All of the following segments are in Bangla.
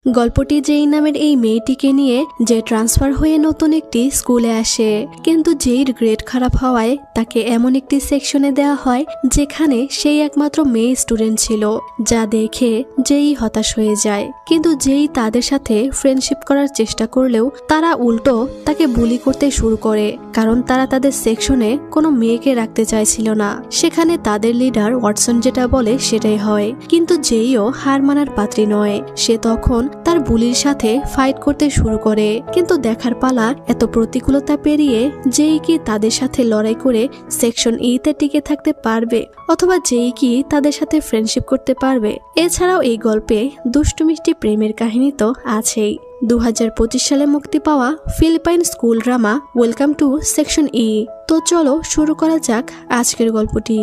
গল্পটি যেই নামের এই মেয়েটিকে নিয়ে যে ট্রান্সফার হয়ে নতুন একটি স্কুলে আসে, কিন্তু যেই গ্রেড খারাপ হওয়ায় তাকে এমন একটি সেকশনে দেওয়া হয় যেখানে সেই একমাত্র মেয়ে স্টুডেন্ট ছিল, যা দেখে যেই হতাশ হয়ে যায়। কিন্তু যেই তাদের সাথে ফ্রেন্ডশিপ করার চেষ্টা করলেও তারা উল্টো তাকে বুলি করতে শুরু করে, কারণ তারা তাদের সেকশনে কোনো মেয়েকে রাখতে চাইছিল না। সেখানে তাদের লিডার ওয়াটসন যেটা বলে সেটাই হয়, কিন্তু যেইও হার মানার পাত্রী নয়। সে তখন তার বুলির সাথে ফাইট করতে শুরু করে, কিন্তু দেখার পালা এত প্রতিকূলতা পেরিয়ে যেই কি তাদের সাথে লড়াই করে সেকশন তে টিকে থাকতে পারবে, অথবা যেই কি তাদের সাথে ফ্রেন্ডশিপ করতে পারবে। এছাড়াও এই গল্পে দুষ্টু মিষ্টি প্রেমের কাহিনী তো আছেই। 2025 সালে মুক্তি পাওয়া Philippine school drama welcome to section E. তো চলো শুরু করা যাক আজকের গল্পটি।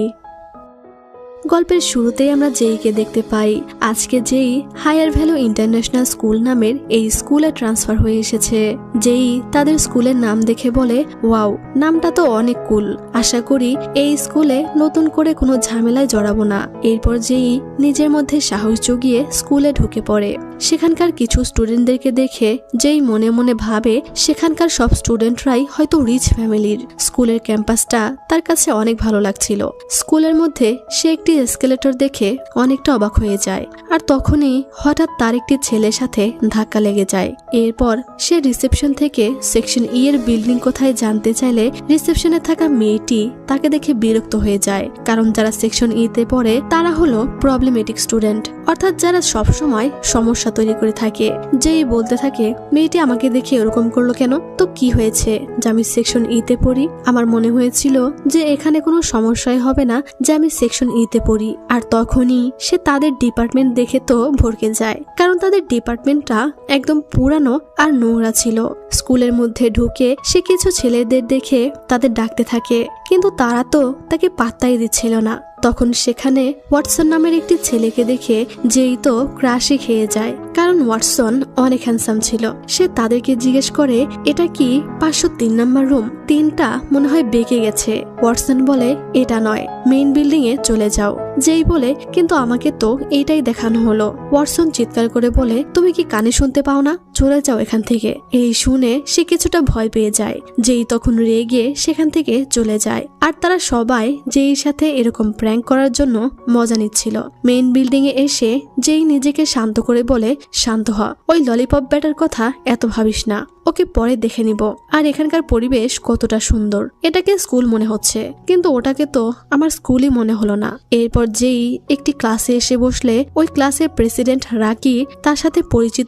গল্পের শুরুতেই আমরা যেইকে দেখতে পাই। আজকে যেই হায়ার ভ্যালু ইন্টারন্যাশনাল স্কুল নামের এই স্কুলে ট্রান্সফার হয়ে এসেছে। যেই তাদের স্কুলের নাম দেখে বলে, ওয়াও, নামটা তো অনেক কুল, আশা করি এই স্কুলে নতুন করে কোনো ঝামেলায় জড়াবো না। এরপর যেই নিজের মধ্যে সাহস জুগিয়ে স্কুলে ঢুকে পড়ে। সেখানকার কিছু স্টুডেন্টদেরকে দেখে যেই মনে মনে ভাবে সেখানকার সব স্টুডেন্টরাই হয়তো রিচ ফ্যামিলির। স্কুলের ক্যাম্পাসটা তার কাছে অনেক ভালো লাগছিল। স্কুলের মধ্যে সে একটি এসকেলেটর দেখে অনেকটা অবাক হয়ে যায়, আর তখনই হঠাৎ তার একটি ছেলের সাথে ধাক্কা লেগে যায়। এরপর সে রিসেপশন থেকে সেকশন ই এর বিল্ডিং কোথায় জানতে চাইলে রিসেপশনে থাকা মেয়েটি তাকে দেখে বিরক্ত হয়ে যায়, কারণ যারা সেকশন ই তে পড়ে তারা হলো প্রবলেমেটিক স্টুডেন্ট, অর্থাৎ যারা সবসময় সমস্যা তৈরি করে থাকে। যেই বলতে থাকে, মেয়েটি আমাকে দেখে এরকম করলো কেন? তো কি হয়েছে যে আমি সেকশন ই তে পড়ি? আমার মনে হয়েছিল যে এখানে কোনো সমস্যাই হবে না যে আমি সেকশন ই তে পড়ি। আর তখনই সে তাদের ডিপার্টমেন্ট দেখে তো ভরকে যায়, কারণ তাদের ডিপার্টমেন্টটা একদম পুরানো আর নোংরা ছিল। স্কুলের মধ্যে ঢুকে সে কিছু ছেলেদের দেখে তাদের ডাকতে থাকে, কিন্তু তারা তো তাকে পাত্তাই দিচ্ছিল না। তখন সেখানে ওয়াটসন নামের একটি ছেলেকে দেখে যেই তো ক্রাশে খেয়ে যায়, কারণ ওয়াটসন অনেক হ্যান্ডসাম ছিল। সে তাদেরকে জিজ্ঞেস করে, এটা কি 503 নাম্বার রুম? 3টা মনে হয় বেঁকে গেছে। ওয়াটসন বলে, এটা নয়, মেইন বিল্ডিং এ চলে যাও। যেই বলে, কিন্তু আমাকে তো এইটাই দেখানো হলো। ওয়াটসন চিৎকার করে বলে, তুমি কি কানে শুনতে পাও না? চলে যাও এখান থেকে। এই শুনে সে কিছুটা ভয় পেয়ে যায়। যেই তখন রেগে সেখান থেকে চলে যায়, আর তারা সবাই যেই সাথে এরকম প্র্যাঙ্ক করার জন্য মজা নিচ্ছিল। মেইন বিল্ডিং এ এসে যেই নিজেকে শান্ত করে বলে, শান্ত হ, ওই ললিপপ ব্যাটার কথা এত ভাবিস না, ওকে পরে দেখে নিব। আর এখানকার পরিবেশ কতটা সুন্দর, এটাকে স্কুল মনে হচ্ছে, কিন্তু ওটাকে তো আমার স্কুলই মনে হলো না। এরপর যেই একটি ক্লাসে এসে বসলে ওই ক্লাসের প্রেসিডেন্ট রাকি তার সাথে পরিচিত